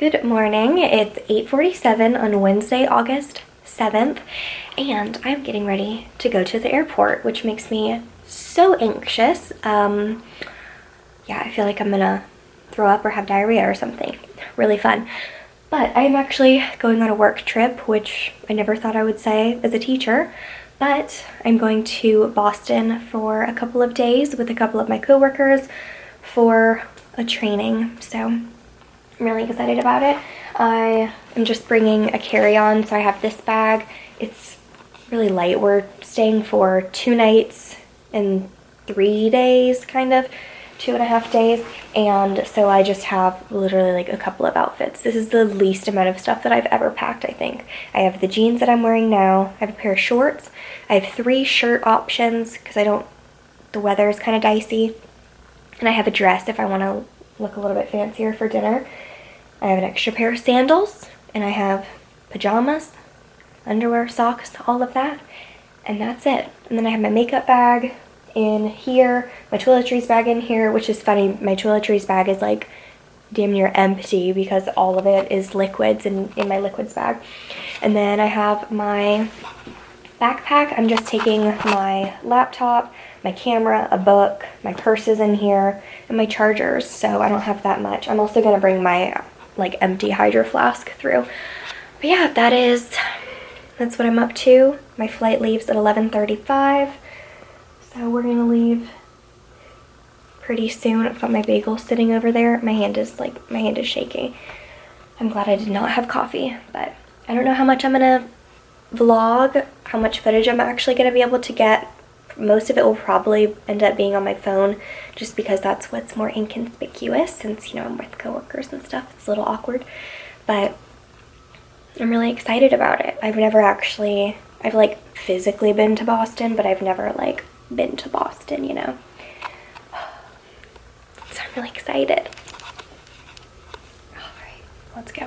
Good morning. It's 8:47 on Wednesday, August 7th, and I'm getting ready to go to the airport, which makes me so anxious. Yeah, I feel like I'm gonna throw up or have diarrhea or something. Really fun. But I am actually going on a work trip, which I never thought I would say as a teacher, but I'm going to Boston for a couple of days with a couple of my coworkers for a training, so I'm really excited about it. I am just bringing a carry-on, so I have this bag. It's really light. We're staying for 2 nights and 3 days, kind of, 2.5 days, and so I just have literally like a couple of outfits. This is the least amount of stuff that I've ever packed, I think. I have the jeans that I'm wearing now. I have a pair of shorts. I have 3 shirt options because the weather is kind of dicey, and I have a dress if I want to look a little bit fancier for dinner. I have an extra pair of sandals, and I have pajamas, underwear, socks, all of that, and that's it. And then I have my makeup bag in here, my toiletries bag in here, which is funny. My toiletries bag is like damn near empty because all of it is liquids in my liquids bag. And then I have my backpack. I'm just taking my laptop, my camera, a book, my purse is in here, and my chargers, so I don't have that much. I'm also going to bring my like empty hydro flask through. But yeah, that's what I'm up to. My flight leaves at 11:35, so we're gonna leave pretty soon. I've got my bagel sitting over there. My hand is shaky. I'm glad I did not have coffee, but I don't know how much I'm gonna vlog, how much footage I'm actually gonna be able to get. Most of it will probably end up being on my phone just because that's what's more inconspicuous, since, you know, I'm with coworkers and stuff. It's a little awkward, but I'm really excited about it. I've like physically been to Boston, but I've never like been to Boston, you know. So I'm really excited. All right, let's go.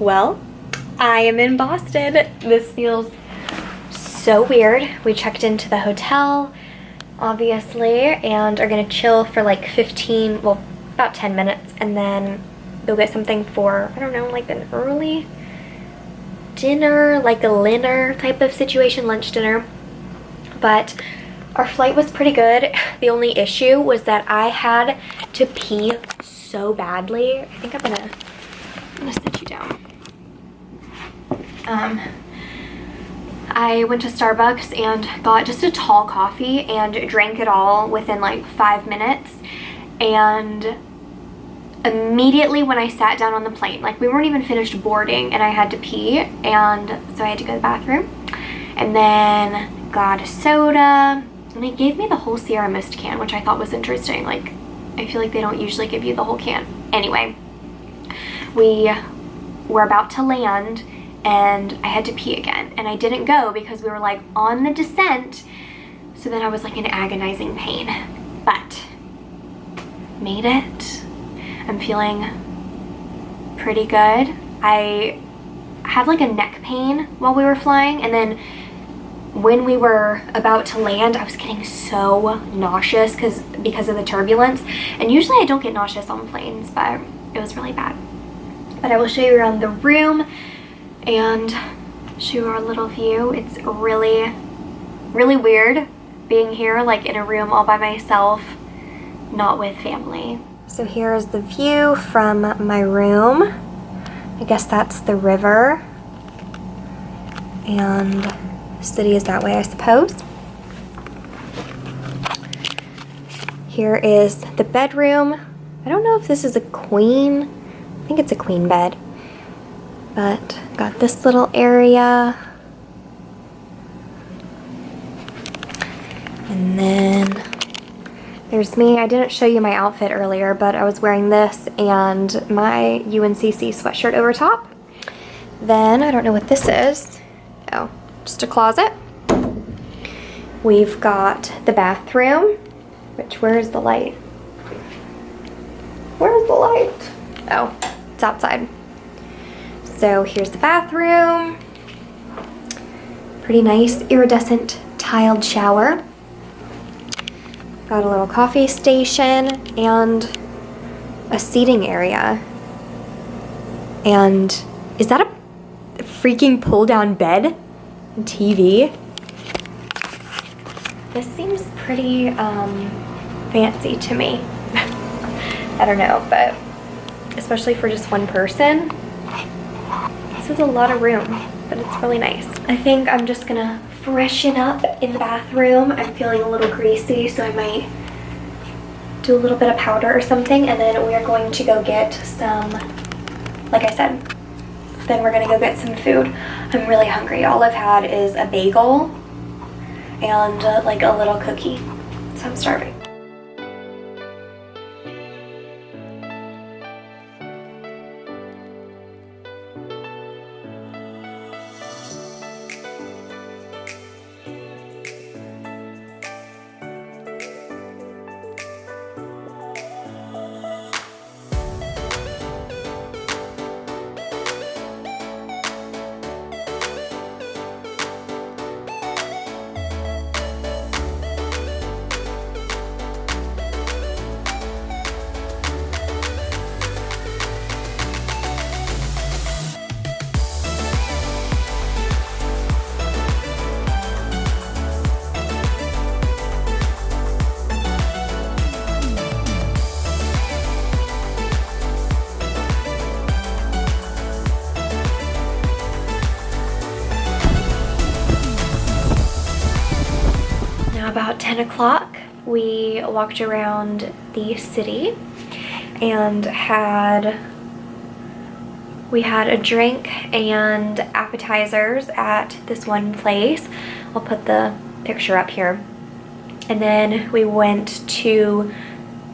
Well, I am in Boston. This feels so weird. We checked into the hotel, obviously, and are gonna chill for like about 10 minutes, and then go get something for, I don't know, like an early dinner, like a dinner type of situation, lunch dinner. But our flight was pretty good. The only issue was that I had to pee so badly. I think I'm gonna sit you down. I went to Starbucks and got just a tall coffee and drank it all within like 5 minutes, and immediately when I sat down on the plane, like we weren't even finished boarding and I had to pee, and so I had to go to the bathroom, and then got a soda, and they gave me the whole Sierra Mist can, which I thought was interesting. Like, I feel like they don't usually give you the whole can. Anyway, we were about to land and I had to pee again, and I didn't go because we were like on the descent, so then I was like in agonizing pain, but made it. I'm feeling pretty good. I had like a neck pain while we were flying, and then when we were about to land, I was getting so nauseous because of the turbulence, and usually I don't get nauseous on planes, but it was really bad. But I will show you around the room and show you our little view. It's really, really weird being here, like in a room all by myself, not with family. So here is the view from my room. I guess that's the river, and the city is that way, I suppose. Here is the bedroom. I don't know if this is a queen. I think it's a queen bed. But got this little area. And then there's me. I didn't show you my outfit earlier, but I was wearing this and my UNCC sweatshirt over top. Then, I don't know what this is. Oh, just a closet. We've got the bathroom, which, where is the light? Where's the light? Oh, it's outside. So here's the bathroom. Pretty nice iridescent tiled shower. Got a little coffee station and a seating area. And is that a freaking pull down bed and TV? This seems pretty fancy to me. I don't know, but especially for just one person, this is a lot of room, but it's really nice. I think I'm just gonna freshen up in the bathroom. I'm feeling a little greasy, so I might do a little bit of powder or something, and then we are going to go get some, like I said, then we're gonna go get some food. I'm really hungry. All I've had is a bagel and like a little cookie, so I'm starving. About 10 o'clock, we walked around the city and we had a drink and appetizers at this one place. I'll put the picture up here. And then we went to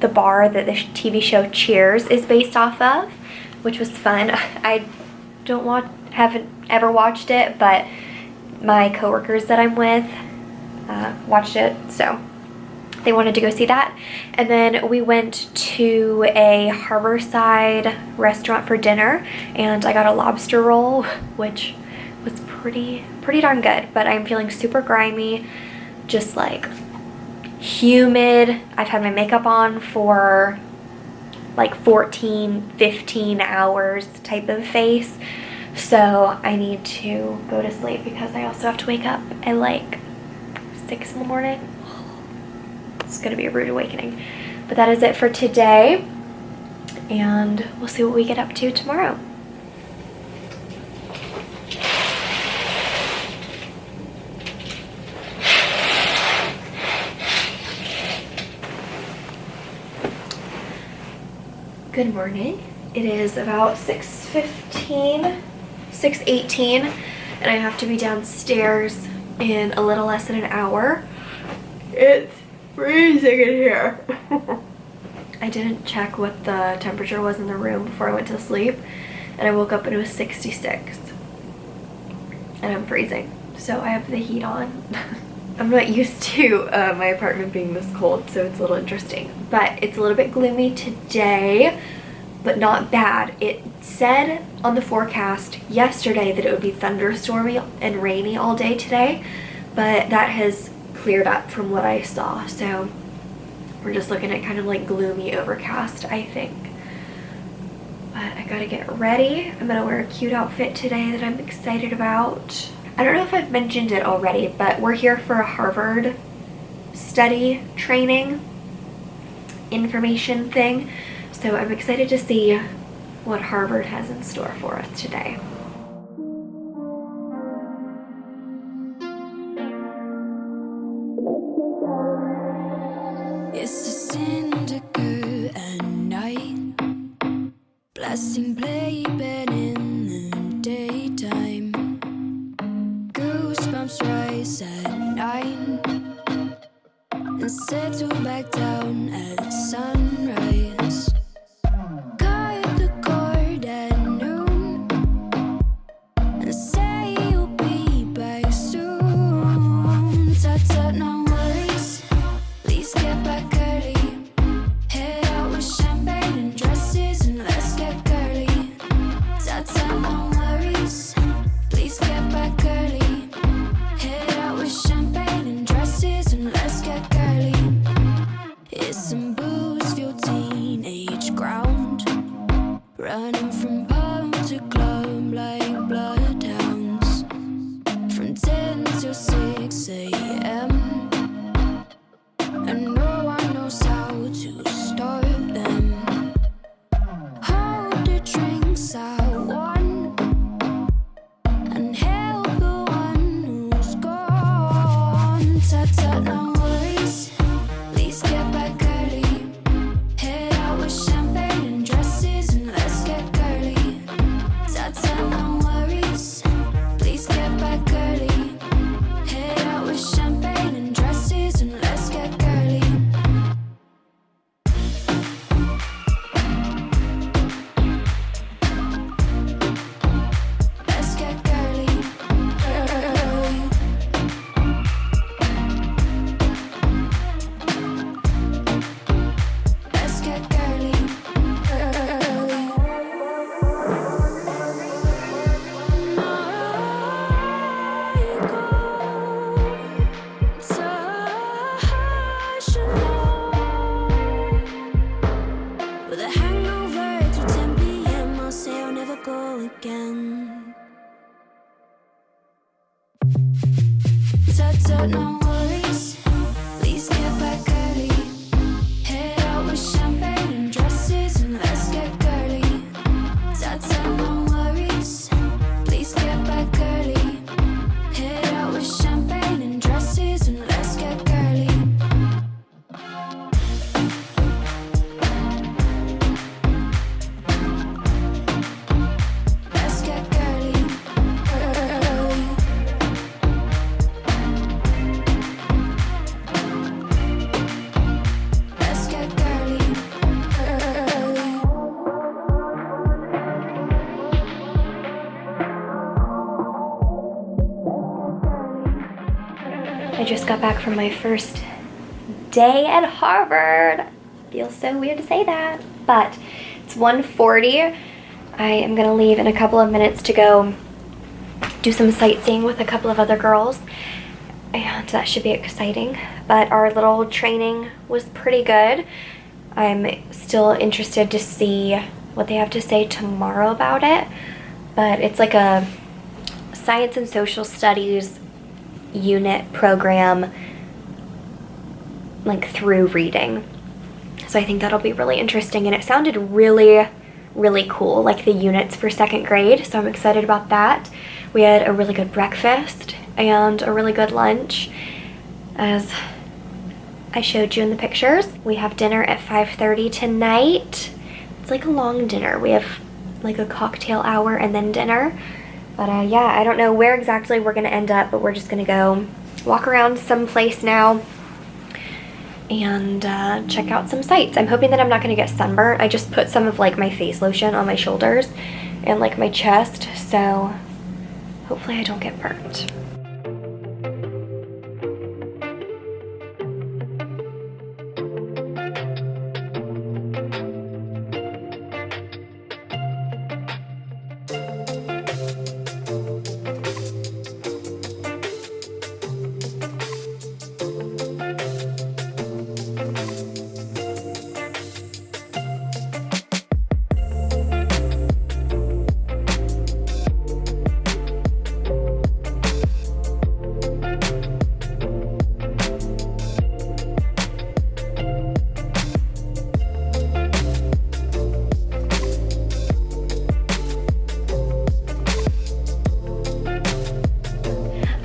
the bar that the TV show Cheers is based off of, which was fun. I haven't ever watched it, but my coworkers that I'm with watched it, so they wanted to go see that. And then we went to a harborside restaurant for dinner, and I got a lobster roll, which was pretty darn good, but I'm feeling super grimy, just like humid. I've had my makeup on for like 14-15 hours type of face, so I need to go to sleep because I also have to wake up at like 6 in the morning. It's gonna be a rude awakening. But that is it for today, and we'll see what we get up to tomorrow. Good morning. It is about 6:15, 6:18, and I have to be downstairs in a little less than an hour. It's freezing in here. I didn't check what the temperature was in the room before I went to sleep, and I woke up and it was 66, and I'm freezing, so I have the heat on. I'm not used to my apartment being this cold, so it's a little interesting, but it's a little bit gloomy today, but not bad. It said on the forecast yesterday that it would be thunderstormy and rainy all day today, but that has cleared up from what I saw, so we're just looking at kind of like gloomy overcast, I think. But I gotta get ready. I'm gonna wear a cute outfit today that I'm excited about. I don't know if I've mentioned it already, but we're here for a Harvard study training information thing. So I'm excited to see what Harvard has in store for us today. It's a syndicate at night, blasting playpen in the daytime. Goosebumps rise at 9 and settle back down at sunrise. Cut the cord at noon and say you'll be back soon. Tut tut, no worries, please get back early. Head out with champagne and dresses and let's get girly. Tut tut, no worries, please get back early. Head out with champagne and dresses and let's get girly. It's some booze-fueled teenage ground, running from pub to club like bloodhounds, from 10 till 6 a.m. and no one knows how to stop them. Hold the drinks I want and help the one who's gone. Tut tut, no worries, please get back early. Head out with champagne and dresses and let's get girly. Tut tut, no worries, please get back early. Head out with champagne and dresses and let's get girly. Let's get girly. Let's get girly. With a hangover till 10 p.m., I'll say I'll never go again. Tut tut, no worries, please get back early. Head out with champagne and dresses and let's get girly. Tut tut, no worries, please get back early. Head out with champagne and dresses and let's get girly. Let's get girly. Let's get girly. I just got back from my first day at Harvard. Feels so weird to say that, but it's 1:40. I am gonna leave in a couple of minutes to go do some sightseeing with a couple of other girls, and that should be exciting. But our little training was pretty good. I'm still interested to see what they have to say tomorrow about it, but it's like a science and social studies unit program, like through reading. So I think that'll be really interesting, and it sounded really cool, like the units for second grade, so I'm excited about that. We had a really good breakfast and a really good lunch, as I showed you in the pictures. We have dinner at 5:30 tonight. It's like a long dinner. We have like a cocktail hour and then dinner. But yeah, I don't know where exactly we're gonna end up, but we're just gonna go walk around someplace now and check out some sights. I'm hoping that I'm not gonna get sunburnt. I just put some of like my face lotion on my shoulders and like my chest, so hopefully I don't get burnt.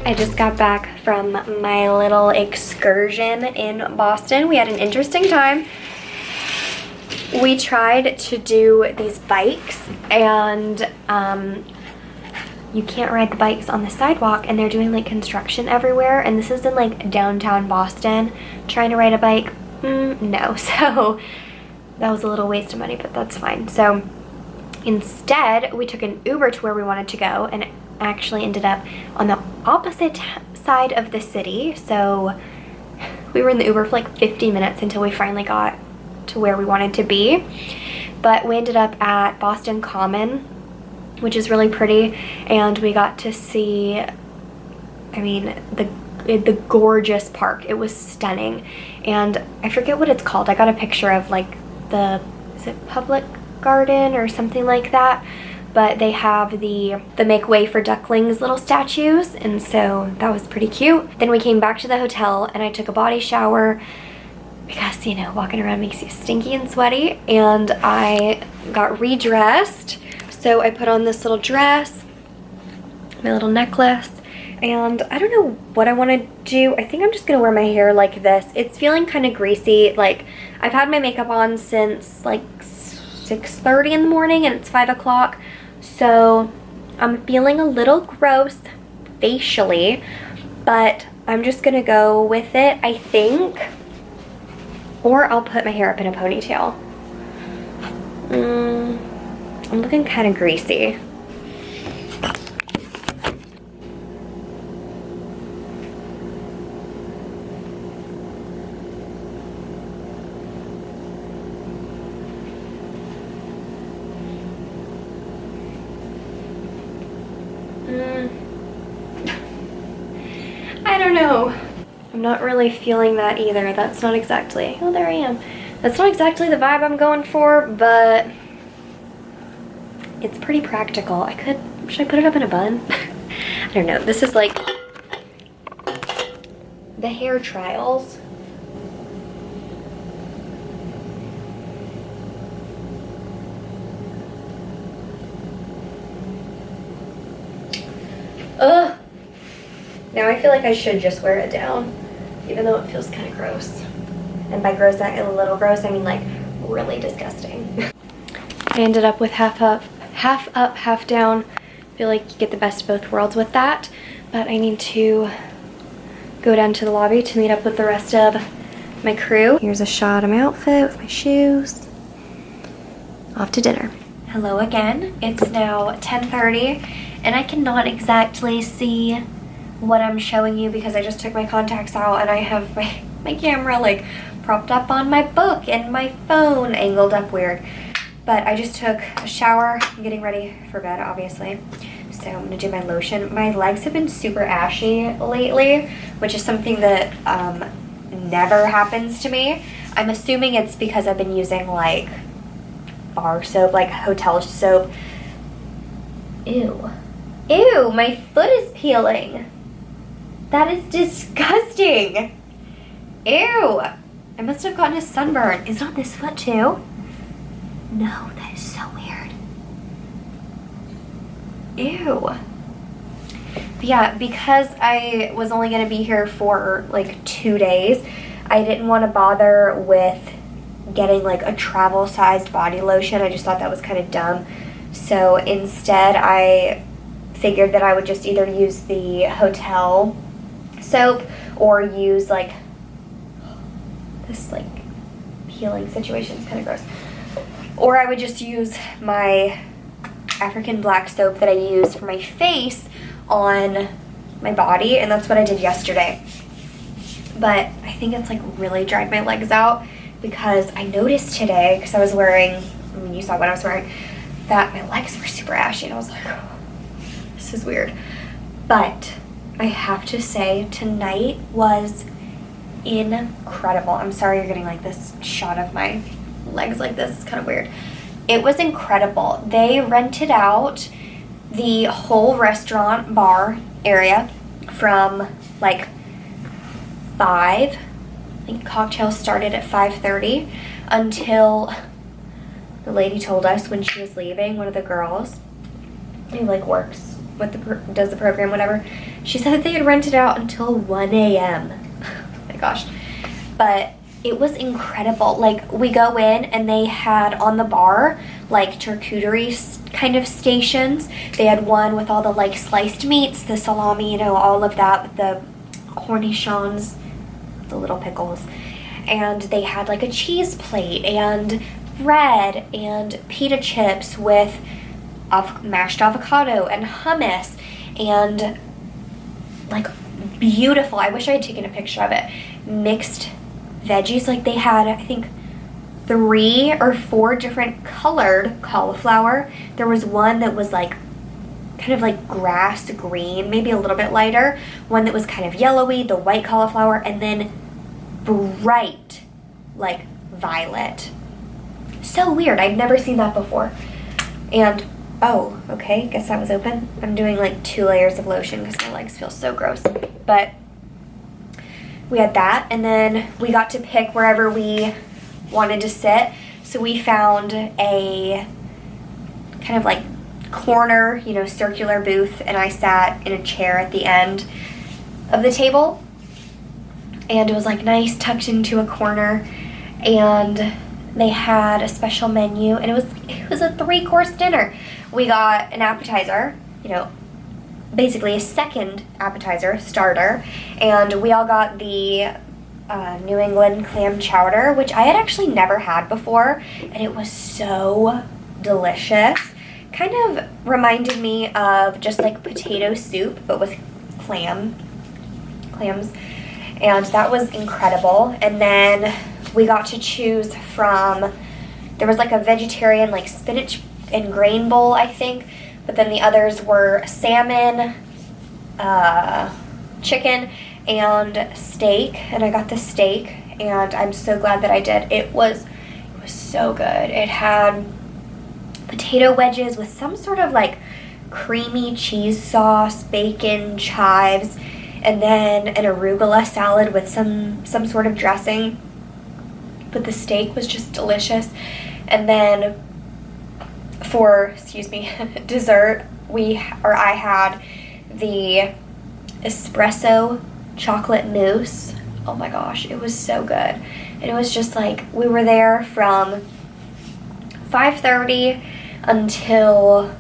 I just got back from my little excursion in Boston. We had an interesting time. We tried to do these bikes, and you can't ride the bikes on the sidewalk, and they're doing like construction everywhere, and this is in like downtown Boston. Trying to ride a bike, no. So that was a little waste of money, but that's fine. So instead, we took an Uber to where we wanted to go, and actually ended up on the opposite side of the city. So we were in the Uber for like 50 minutes until we finally got to where we wanted to be. But we ended up at Boston Common, which is really pretty, and we got to see, I mean, the gorgeous park. It was stunning, and I forget what it's called. I got a picture of like is it Public Garden or something like that, but they have the Make Way for Ducklings little statues, and so that was pretty cute. Then we came back to the hotel, and I took a body shower because, you know, walking around makes you stinky and sweaty, and I got redressed. So I put on this little dress, my little necklace, and I don't know what I want to do. I think I'm just gonna wear my hair like this. It's feeling kind of greasy. Like, I've had my makeup on since like 6:30 in the morning, and it's 5 o'clock. So I'm feeling a little gross facially, but I'm just gonna go with it, I think. Or I'll put my hair up in a ponytail. I'm looking kind of greasy. I don't know. I'm not really feeling that either. That's not exactly, oh, there I am. That's not exactly the vibe I'm going for, but it's pretty practical. Should I put it up in a bun? I don't know. This is like the hair trials. Ugh. Now I feel like I should just wear it down, even though it feels kind of gross. And by gross, a little gross, I mean like really disgusting. I ended up with half up, half down. I feel like you get the best of both worlds with that. But I need to go down to the lobby to meet up with the rest of my crew. Here's a shot of my outfit with my shoes. Off to dinner. Hello again. It's now 10:30, and I cannot exactly see what I'm showing you because I just took my contacts out, and I have my camera like propped up on my book and my phone angled up weird. But I just took a shower. I'm getting ready for bed, obviously. So I'm gonna do my lotion. My legs have been super ashy lately, which is something that never happens to me. I'm assuming it's because I've been using like bar soap, like hotel soap. Ew. Ew, my foot is peeling. That is disgusting. Ew. I must have gotten a sunburn. Is it on this foot too? No, that is so weird. Ew. But yeah, because I was only going to be here for like 2 days, I didn't want to bother with getting like a travel sized body lotion. I just thought that was kind of dumb. So instead I figured that I would just either use the hotel soap or use like this like peeling situation is kind of gross. Or I would just use my African black soap that I use for my face on my body, and that's what I did yesterday. But I think it's like really dried my legs out because I noticed today, because I was wearing, I mean you saw what I was wearing, that my legs were super ashy, and I was like, oh, this is weird. But I have to say, tonight was incredible. I'm sorry you're getting like this shot of my legs like this. It's kind of weird. It was incredible. They rented out the whole restaurant bar area from like 5. I think cocktails started at 5:30 until the lady told us when she was leaving, one of the girls who like works does the program, whatever. She said that they had rented it out until 1 a.m. Oh my gosh. But it was incredible. Like, we go in and they had on the bar like charcuterie kind of stations. They had one with all the like sliced meats, the salami, you know, all of that, with the cornichons, the little pickles. And they had like a cheese plate and bread and pita chips with mashed avocado and hummus and like beautiful, I wish I had taken a picture of it, mixed veggies. Like, they had, I think, 3 or 4 different colored cauliflower. There was one that was like kind of like grass green, maybe a little bit lighter, one that was kind of yellowy, the white cauliflower, and then bright like violet. So weird. I'd never seen that before. And oh, okay, guess that was open. I'm doing like 2 layers of lotion because my legs feel so gross. But we had that, and then we got to pick wherever we wanted to sit. So we found a kind of like corner, you know, circular booth, and I sat in a chair at the end of the table. And it was like nice, tucked into a corner, and they had a special menu, and it was a 3-course dinner. We got an appetizer, you know, basically a second appetizer, starter, and we all got the New England clam chowder, which I had actually never had before, and it was so delicious. Kind of reminded me of just like potato soup, but with clams, and that was incredible. And then we got to choose from, there was like a vegetarian like spinach and grain bowl, I think, but then the others were salmon, chicken, and steak, and I got the steak, and I'm so glad that I did. It was so good. It had potato wedges with some sort of like creamy cheese sauce, bacon, chives, and then an arugula salad with some sort of dressing. But the steak was just delicious. And then for, dessert, I had the espresso chocolate mousse. Oh my gosh, it was so good. And it was just like, we were there from 5:30 until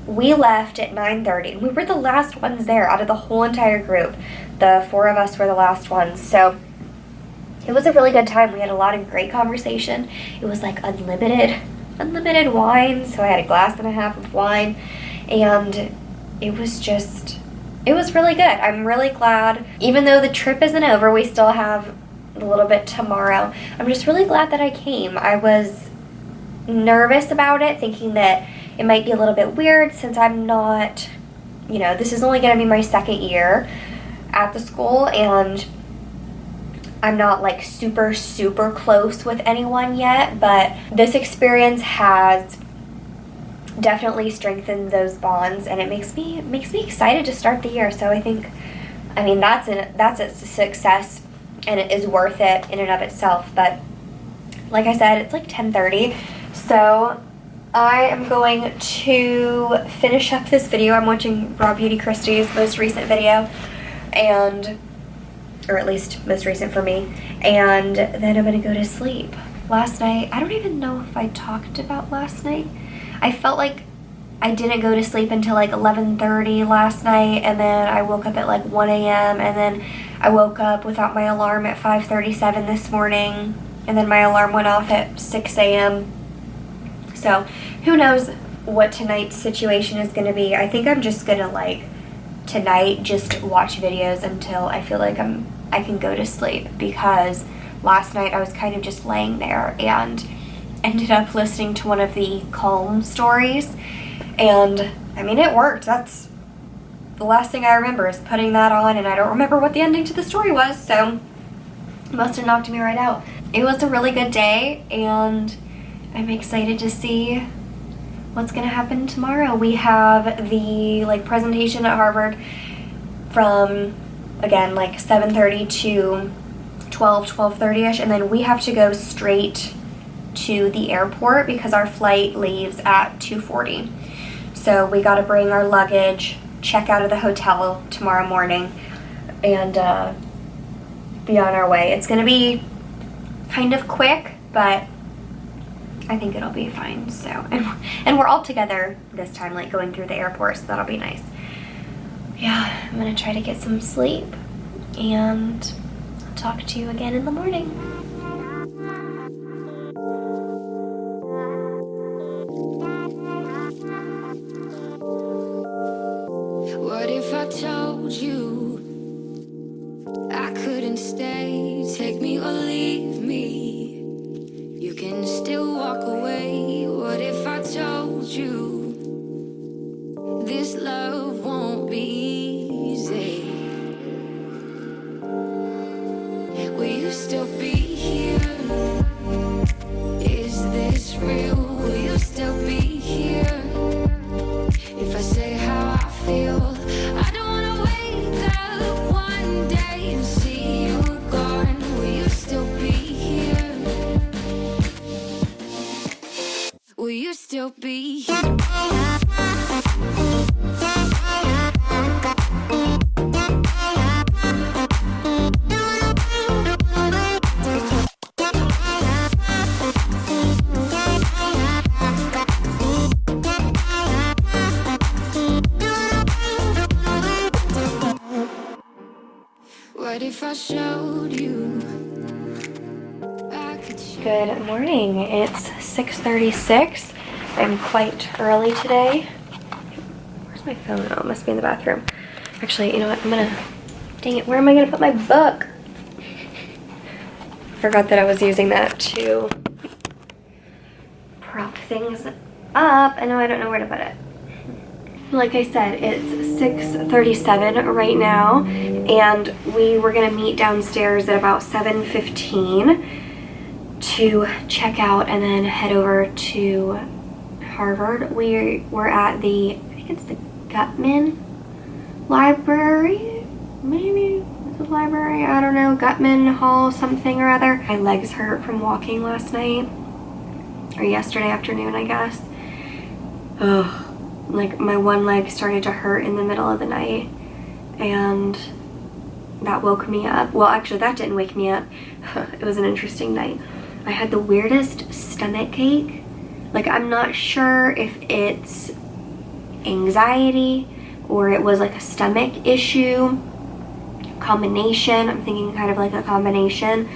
we left at 9:30. And we were the last ones there out of the whole entire group. The 4 of us were the last ones. So it was a really good time. We had a lot of great conversation. It was like unlimited wine, so I had a glass and a half of wine, and it was really good. I'm really glad, even though the trip isn't over, we still have a little bit tomorrow. I'm just really glad that I came. I was nervous about it, thinking that it might be a little bit weird since I'm not, you know, this is only going to be my 2nd year at the school, and I'm not like super close with anyone yet, but this experience has definitely strengthened those bonds, and it makes me excited to start the year. So I think, I mean, that's a success, and it is worth it in and of itself. But like I said, it's like 10:30, so I am going to finish up this video. I'm watching Raw Beauty Christie's most recent video, or at least most recent for me, and then I'm gonna go to sleep. Last night, I don't even know if I talked about last night. I felt like I didn't go to sleep until like 11:30 last night, and then I woke up at like 1 a.m. and then I woke up without my alarm at 5:37 this morning, and then my alarm went off at 6 a.m. So who knows what tonight's situation is going to be. I think I'm just going to like tonight just watch videos until I feel like I can go to sleep, because last night I was kind of just laying there and ended up listening to one of the Clam stories, and I mean, it worked. That's the last thing I remember is putting that on, and I don't remember what the ending to the story was, so it must have knocked me right out. It was a really good day, and I'm excited to see what's gonna happen tomorrow. We have the like presentation at Harvard from, again, like 7:30 to 12:30ish, and then we have to go straight to the airport because our flight leaves at 2:40. So we got to bring our luggage, check out of the hotel tomorrow morning, and be on our way. It's going to be kind of quick, but I think it'll be fine. So, and we're all together this time, like going through the airport, so that'll be nice. Yeah, I'm going to try to get some sleep, and I'll talk to you again in the morning. What if I told you I couldn't stay? Take me or leave me. You can still walk away. What if I told you this love won't be easy? Will you still be here? Is this real? Will you still be here? If I say how I feel, I don't wanna wake up one day and see you gone. Will you still be here? Will you still be here? What if I showed you I could show? Good morning. It's 6:36. I'm quite early today. Where's my phone? Oh, it must be in the bathroom. Actually, you know what? Dang it, where am I gonna put my book? Forgot that I was using that to prop things up, and now I don't know where to put it. Like I said, it's 6:37 right now, and we were gonna meet downstairs at about 7:15 to check out and then head over to Harvard. We're at I think it's the Gutman Library, maybe it's a library, I don't know, Gutman Hall something or other. My legs hurt from walking last night, or yesterday afternoon, I guess. Ugh. Like my one leg started to hurt in the middle of the night, and that woke me up. Well, actually that didn't wake me up. It was an interesting night. I had the weirdest stomach ache. Like I'm not sure if it's anxiety or it was like a stomach issue combination. I'm thinking kind of like a combination,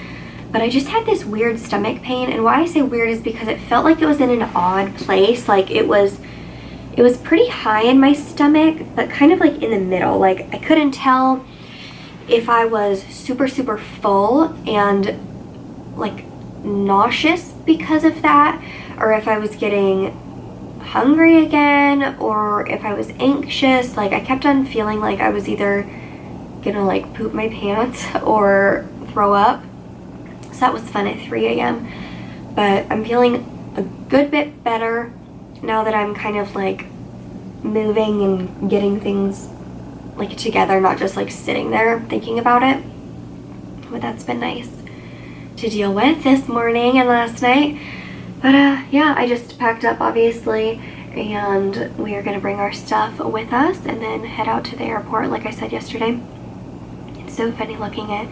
but I just had this weird stomach pain, and why I say weird is because it felt like it was in an odd place. Like it was pretty high in my stomach, but kind of like in the middle. Like I couldn't tell if I was super full and like nauseous because of that, or if I was getting hungry again, or if I was anxious. Like I kept on feeling like I was either gonna like poop my pants or throw up. So that was fun at 3 a.m. But I'm feeling a good bit better now that I'm kind of like moving and getting things like together, not just like sitting there thinking about it. But that's been nice to deal with this morning and last night. But yeah, I just packed up obviously, and we are gonna bring our stuff with us and then head out to the airport like I said yesterday. It's so funny looking at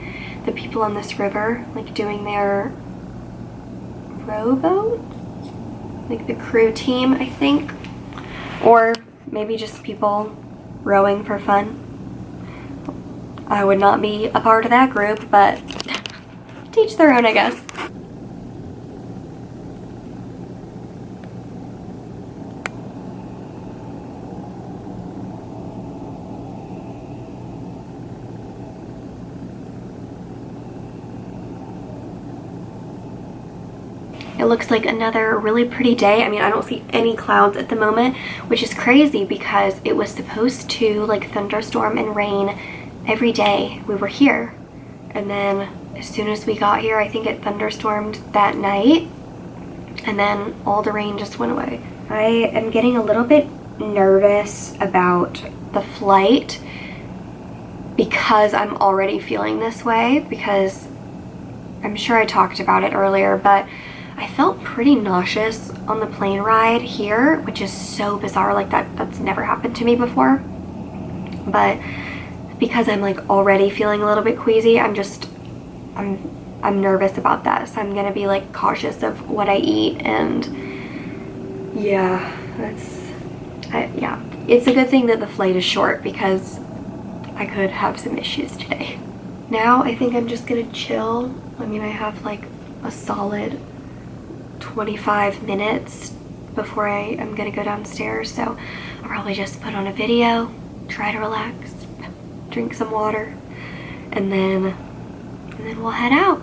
the people on this river like doing their rowboat, like the crew team, I think, or maybe just people rowing for fun. I would not be a part of that group, but teach their own, I guess. It looks like another really pretty day. I mean, I don't see any clouds at the moment, which is crazy because it was supposed to like thunderstorm and rain every day we were here. And then as soon as we got here, I think it thunderstormed that night, and then all the rain just went away. I am getting a little bit nervous about the flight because I'm already feeling this way, because I'm sure I talked about it earlier, but I felt pretty nauseous on the plane ride here, which is so bizarre. Like that's That's never happened to me before. But because I'm like already feeling a little bit queasy, I'm nervous about that. So I'm gonna be like cautious of what I eat, and yeah, yeah. It's a good thing that the flight is short because I could have some issues today. Now I think I'm just gonna chill. I mean, I have like a solid 25 minutes before I am gonna go downstairs, so I'll probably just put on a video, try to relax, drink some water, and then we'll head out.